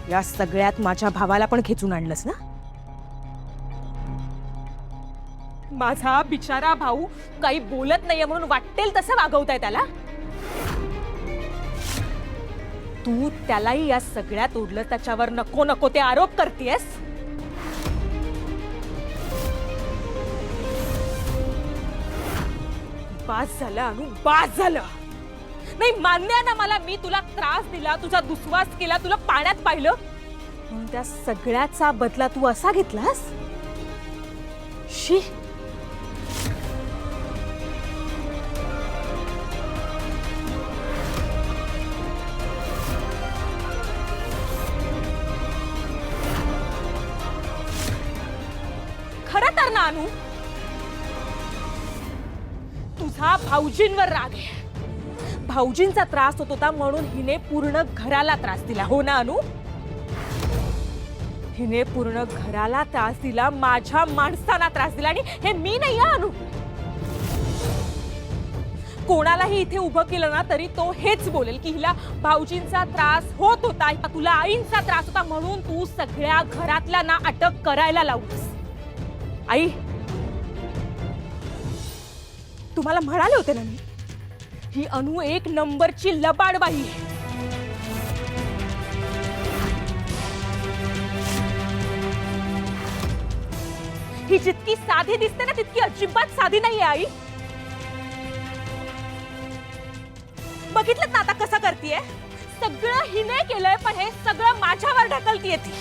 या सगळ्यात माझ्या भावाला पण खेचून आणलंस ना? माझा बिचारा भाऊ काही बोलत नाहीये म्हणून वाटेल तसं वागवताय त्याला. तू त्यालाही या सगळ्यात ओढलं, त्याच्यावर नको नको ते आरोप करतेस. बास झालं अनु, बास झालं. नाही मान्य आहे ना मला, मी तुला त्रास दिला, तुझा दुस्वास केला, तुला पाण्यात पाहिलं, पण त्या सगळ्याचा बदला तू असा घेतलास? शी. खरं तर ना अनु, तुझा भाऊजींवर राग आहे. भाऊजींचा त्रास होत होता म्हणून हिने पूर्ण घराला त्रास दिला, हो ना अनु? हिने पूर्ण घराला त्रास दिला, माझ्या माणसाला त्रास दिला, आणि हे मी नाही हा अनु. कोणालाही इथे उभं केलं ना तरी तो हेच बोलेल की हिला भाऊजींचा त्रास होत होता, तुला आईंचा त्रास होता म्हणून तू सगळ्या घरातल्या ना अटक करायला लावलीस. आई, तुम्हाला म्हणाले होते ना मी, ही अनु एक नंबरची लबाडबाई आहे. ही जितकी साधी दिसते ना तितकी अजिबात साधी नाहीये आई. बघितलं ना आता कसं करतीये? सगळं हिने केलंय पण हे सगळं माझ्यावर ढकलतीये ती.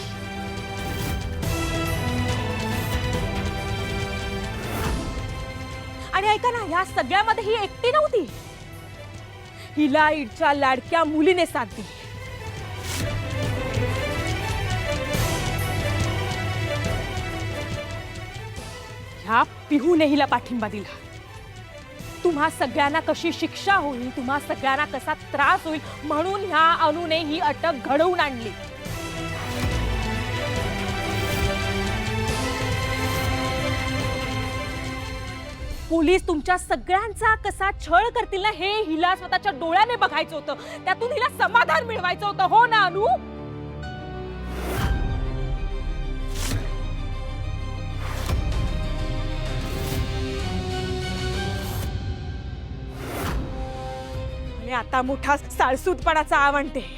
आणि ऐका ना, ह्या सगळ्यामध्ये ही एकटी नव्हती. हिला इडच्या लाडक्या मुलीने साथ दिली. ह्या पिहूने हिला पाठिंबा दिला. तुम्हा सगळ्यांना कशी शिक्षा होईल, तुम्हा सगळ्यांना कसा त्रास होईल म्हणून ह्या अनुने ही अटक घडवून आणली. पोलीस तुमच्या सगळ्यांचा कसा छळ करतील ना हे हिला स्वतःच्या डोळ्याने बघायचं होतं. त्यातून हिला समाधान मिळवायचं होतं, हो ना अनु? आणि आता मोठा साळसूदपणाचा आव आणते.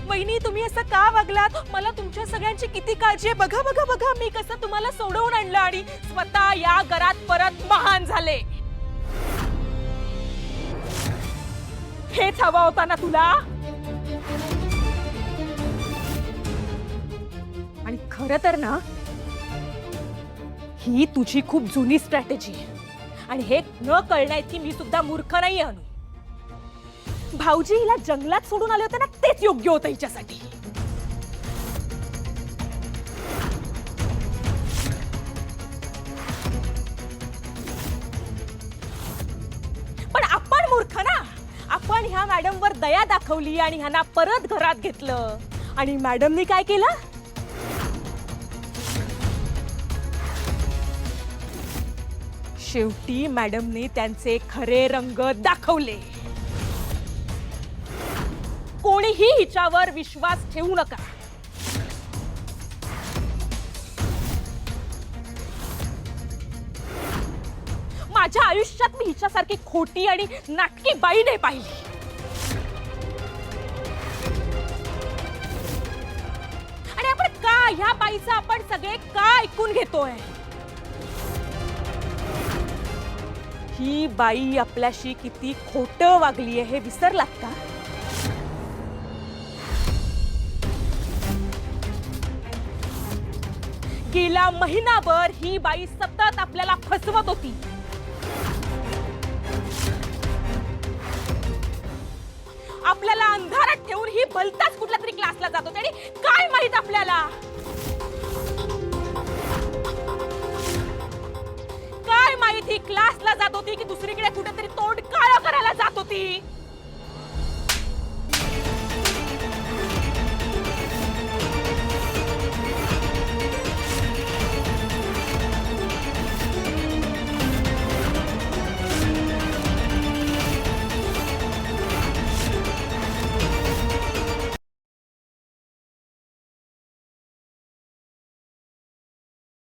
वहिनी, तुम्ही असं का वागलात? मला तुमच्या सगळ्यांची किती काळजी आहे. बघा बघा बघा, मी कसं तुम्हाला सोडवून आणलं आणि स्वतः या घरात परत महान झाले. हेच हवा होता ना तुला? आणि खरं तर ना, ही तुझी खूप जुनी स्ट्रॅटेजी आहे आणि हे न कळण्याची मी सुद्धा मूर्ख नाही अनु. भाऊजी हिला जंगलात सोडून आले होते ना, तेच योग्य होतं हिच्यासाठी. पण आपण मूर्ख ना. आपण ह्या मॅडमवर दया दाखवली आणि ह्यांना परत घरात घेतलं. आणि मॅडमनी काय केलं? शेवटी मॅडमने त्यांचे खरे रंग दाखवले. कोणीही हिच्यावर विश्वास ठेवू नका. माझ्या आयुष्यात मी हिच्यासारखी खोटी आणि नाटकी बाई नाही पाहिली. आणि आपण का ह्या बाईचं आपण सगळे का ऐकून घेतोय? ही बाई आपल्याशी किती खोटं वागली आहे हे विसरलात का? गेला महिनाभर ही बाई सतत आपल्याला फसवत होती. आपल्याला अंधारात ठेवून ही भलताच कुठल्या तरी क्लासला जात होती. आणि काय माहित आपल्याला, काय माहित ही क्लासला जात होती की दुसरीकडे